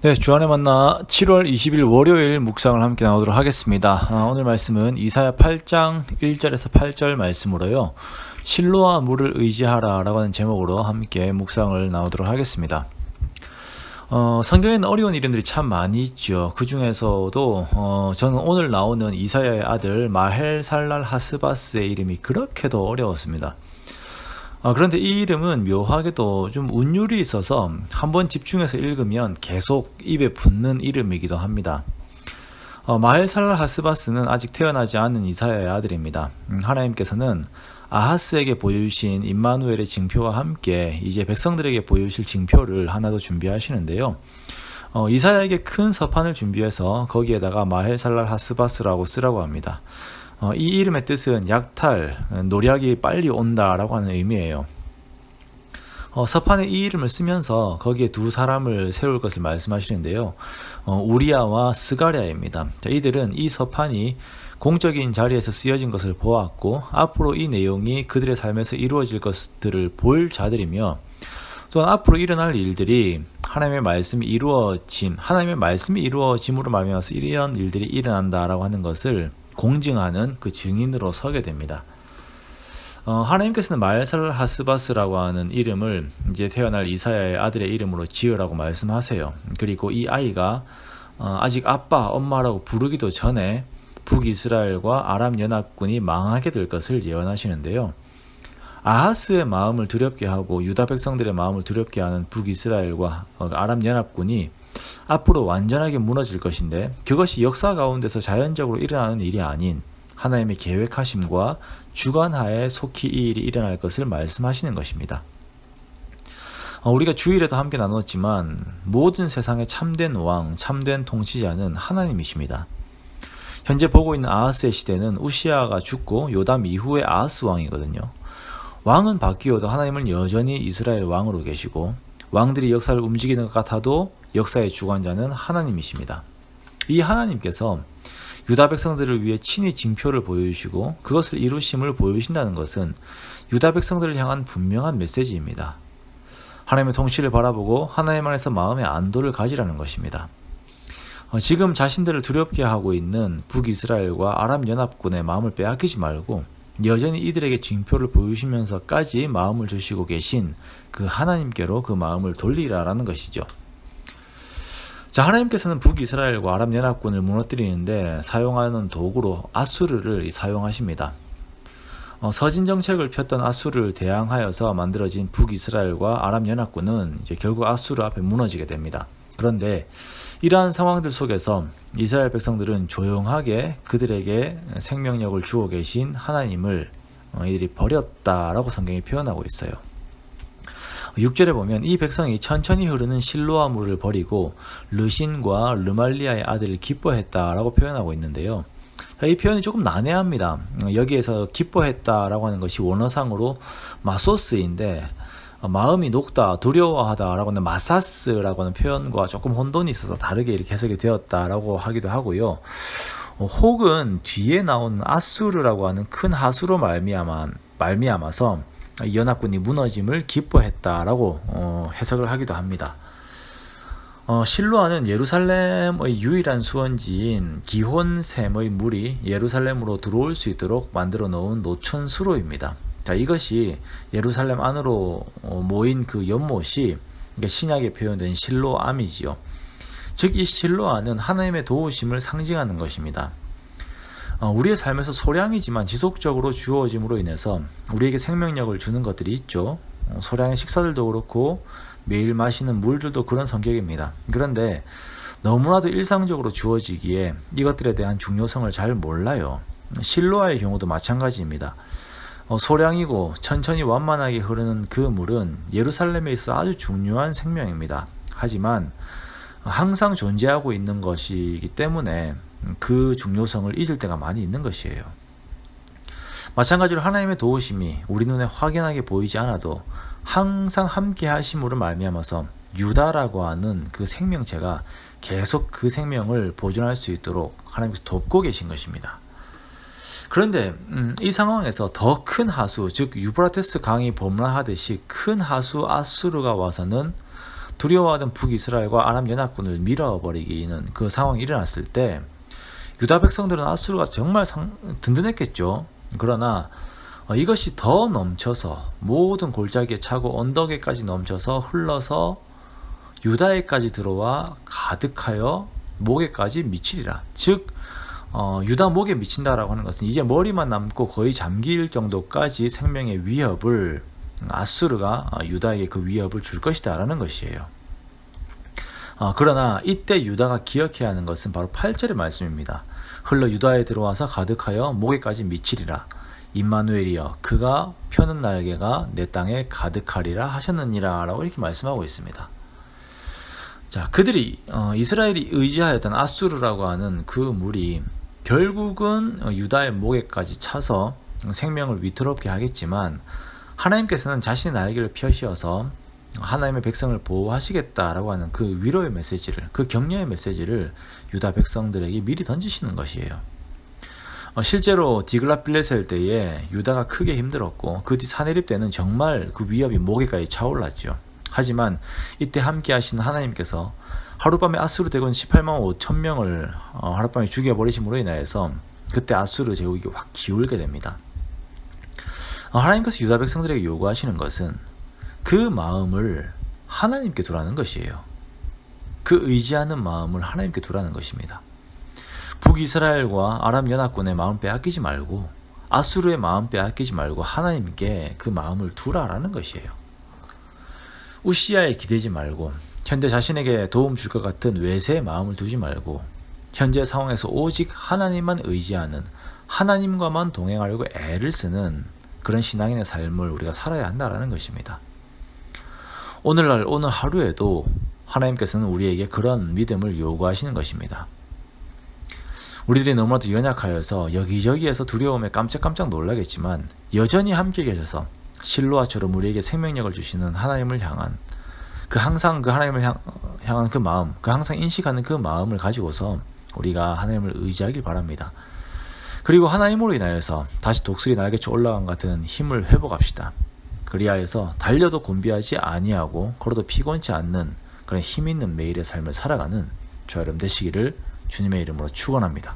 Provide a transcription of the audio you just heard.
네, 주안의 만나 7월 20일 월요일 묵상을 함께 나오도록 하겠습니다. 오늘 말씀은 이사야 8장 1절에서 8절 말씀으로요. 실로와 물을 의지하라 라고 하는 제목으로 함께 묵상을 나오도록 하겠습니다. 성경에는 어려운 이름들이 참 많이 있죠. 그 중에서도 저는 오늘 나오는 이사야의 아들 마헬살랄 하스바스의 이름이 그렇게도 어려웠습니다. 그런데 이 이름은 묘하게도 좀 운율이 있어서 한번 집중해서 읽으면 계속 입에 붙는 이름이기도 합니다. 마헬살랄 하스바스는 아직 태어나지 않은 이사야의 아들입니다. 하나님께서는 아하스에게 보여주신 임마누엘의 징표와 함께 이제 백성들에게 보여주실 징표를 하나 더 준비하시는데요. 이사야에게 큰 서판을 준비해서 거기에다가 마헬살랄 하스바스라고 쓰라고 합니다. 이 이름의 뜻은 약탈, 노략이 빨리 온다라고 하는 의미예요. 서판에 이 이름을 쓰면서 거기에 두 사람을 세울 것을 말씀하시는데요. 우리야와 스가랴입니다. 이들은 이 서판이 공적인 자리에서 쓰여진 것을 보았고 앞으로 이 내용이 그들의 삶에서 이루어질 것들을 볼 자들이며 또한 앞으로 일어날 일들이 하나님의 말씀이 이루어짐으로 말미암아서 이런 일들이 일어난다라고 하는 것을 공증하는 그 증인으로 서게 됩니다. 하나님께서는 마헬살랄 하스바스라고 하는 이름을 이제 태어날 이사야의 아들의 이름으로 지으라고 말씀하세요. 그리고 이 아이가 아직 아빠, 엄마라고 부르기도 전에 북이스라엘과 아람 연합군이 망하게 될 것을 예언하시는데요. 아하스의 마음을 두렵게 하고 유다 백성들의 마음을 두렵게 하는 북이스라엘과 아람 연합군이 앞으로 완전하게 무너질 것인데 그것이 역사 가운데서 자연적으로 일어나는 일이 아닌 하나님의 계획하심과 주관하에 속히 이 일이 일어날 것을 말씀하시는 것입니다. 우리가 주일에도 함께 나눴지만 모든 세상의 참된 왕, 참된 통치자는 하나님이십니다. 현재 보고 있는 아하스의 시대는 우시아가 죽고 요담 이후의 아하스 왕이거든요. 왕은 바뀌어도 하나님은 여전히 이스라엘 왕으로 계시고 왕들이 역사를 움직이는 것 같아도 역사의 주관자는 하나님이십니다. 이 하나님께서 유다 백성들을 위해 친히 징표를 보여주시고 그것을 이루심을 보여주신다는 것은 유다 백성들을 향한 분명한 메시지입니다. 하나님의 통치를 바라보고 하나님 안에서 마음의 안도를 가지라는 것입니다. 지금 자신들을 두렵게 하고 있는 북이스라엘과 아람 연합군의 마음을 빼앗기지 말고 여전히 이들에게 징표를 보여주시면서까지 마음을 주시고 계신 그 하나님께로 그 마음을 돌리라라는 것이죠. 자, 하나님께서는 북이스라엘과 아람 연합군을 무너뜨리는데 사용하는 도구로 아수르를 사용하십니다. 서진 정책을 폈던 아수르를 대항하여서 만들어진 북이스라엘과 아람 연합군은 이제 결국 아수르 앞에 무너지게 됩니다. 그런데 이러한 상황들 속에서 이스라엘 백성들은 조용하게 그들에게 생명력을 주어 계신 하나님을 이들이 버렸다라고 성경이 표현하고 있어요. 6절에 보면 이 백성이 천천히 흐르는 실로아 물을 버리고 르신과 르말리아의 아들을 기뻐했다라고 표현하고 있는데요. 이 표현이 조금 난해합니다. 여기에서 기뻐했다라고 하는 것이 원어상으로 마소스인데 마음이 녹다, 두려워하다라고 하는 마사스라고 하는 표현과 조금 혼돈이 있어서 다르게 이렇게 해석이 되었다라고 하기도 하고요. 혹은 뒤에 나오는 아수르라고 하는 큰 하수로 말미암아서 이 연합군이 무너짐을 기뻐했다라고 해석을 하기도 합니다. 실로아는 예루살렘의 유일한 수원지인 기혼샘의 물이 예루살렘으로 들어올 수 있도록 만들어 놓은 노천 수로입니다. 자, 이것이 예루살렘 안으로 모인 그 연못이 신약에 표현된 실로암이지요. 즉 이 실로아는 하나님의 도우심을 상징하는 것입니다. 우리의 삶에서 소량이지만 지속적으로 주어짐으로 인해서 우리에게 생명력을 주는 것들이 있죠. 소량의 식사들도 그렇고 매일 마시는 물들도 그런 성격입니다. 그런데 너무나도 일상적으로 주어지기에 이것들에 대한 중요성을 잘 몰라요. 실로아의 경우도 마찬가지입니다. 소량이고 천천히 완만하게 흐르는 그 물은 예루살렘에 있어 아주 중요한 생명입니다. 하지만 항상 존재하고 있는 것이기 때문에 그 중요성을 잊을 때가 많이 있는 것이에요. 마찬가지로 하나님의 도우심이 우리 눈에 확연하게 보이지 않아도 항상 함께 하심으로 말미암아서 유다라고 하는 그 생명체가 계속 그 생명을 보존할 수 있도록 하나님께서 돕고 계신 것입니다. 그런데 이 상황에서 더 큰 하수, 즉 유브라테스 강이 범람하듯이 큰 하수 아수르가 와서는 두려워하던 북이스라엘과 아람 연합군을 밀어버리기는 그 상황이 일어났을 때 유다 백성들은 아수르가 정말 든든했겠죠. 그러나 이것이 더 넘쳐서 모든 골짜기에 차고 언덕에까지 넘쳐서 흘러서 유다에까지 들어와 가득하여 목에까지 미치리라. 즉 유다 목에 미친다라고 하는 것은 이제 머리만 남고 거의 잠길 정도까지 생명의 위협을 아수르가 유다에게 그 위협을 줄 것이다 라는 것이에요. 그러나 이때 유다가 기억해야 하는 것은 바로 8절의 말씀입니다. 흘러 유다에 들어와서 가득하여 목에까지 미치리라. 임마누엘이여 그가 펴는 날개가 내 땅에 가득하리라 하셨느니라 라고 이렇게 말씀하고 있습니다. 자, 그들이 이스라엘이 의지하였던 아수르라고 하는 그 물이 결국은 유다의 목에까지 차서 생명을 위태롭게 하겠지만 하나님께서는 자신의 날개를 펴시어서 하나님의 백성을 보호하시겠다라고 하는 그 위로의 메시지를, 그 격려의 메시지를 유다 백성들에게 미리 던지시는 것이에요. 실제로 디글랏빌레셀 때에 유다가 크게 힘들었고 그 뒤 사내립 때는 정말 그 위협이 목에까지 차올랐죠. 하지만 이때 함께 하신 하나님께서 하룻밤에 아수르 대군 18만 5천 명을 하룻밤에 죽여버리심으로 인하여서 그때 아수르 제국이 확 기울게 됩니다. 하나님께서 유다 백성들에게 요구하시는 것은 그 마음을 하나님께 두라는 것이에요. 그 의지하는 마음을 하나님께 두라는 것입니다. 북이스라엘과 아람 연합군의 마음 빼앗기지 말고 아수르의 마음 빼앗기지 말고 하나님께 그 마음을 두라라는 것이에요. 우시아에 기대지 말고 현재 자신에게 도움 줄 것 같은 외세의 마음을 두지 말고 현재 상황에서 오직 하나님만 의지하는, 하나님과만 동행하려고 애를 쓰는 그런 신앙인의 삶을 우리가 살아야 한다는 것입니다. 오늘날 오늘 하루에도 하나님께서는 우리에게 그런 믿음을 요구하시는 것입니다. 우리들이 너무나도 연약하여서 여기저기에서 두려움에 깜짝깜짝 놀라겠지만 여전히 함께 계셔서 실로아처럼 우리에게 생명력을 주시는 하나님을 향한 항상 그 하나님을 향한 그 마음, 항상 인식하는 그 마음을 가지고서 우리가 하나님을 의지하길 바랍니다. 그리고 하나님으로 인하여서 다시 독수리 날개쳐 올라간 같은 힘을 회복합시다. 그리하여서 달려도 곤비하지 아니하고 걸어도 피곤치 않는 그런 힘 있는 매일의 삶을 살아가는 저와 여러분 되시기를 주님의 이름으로 축원합니다.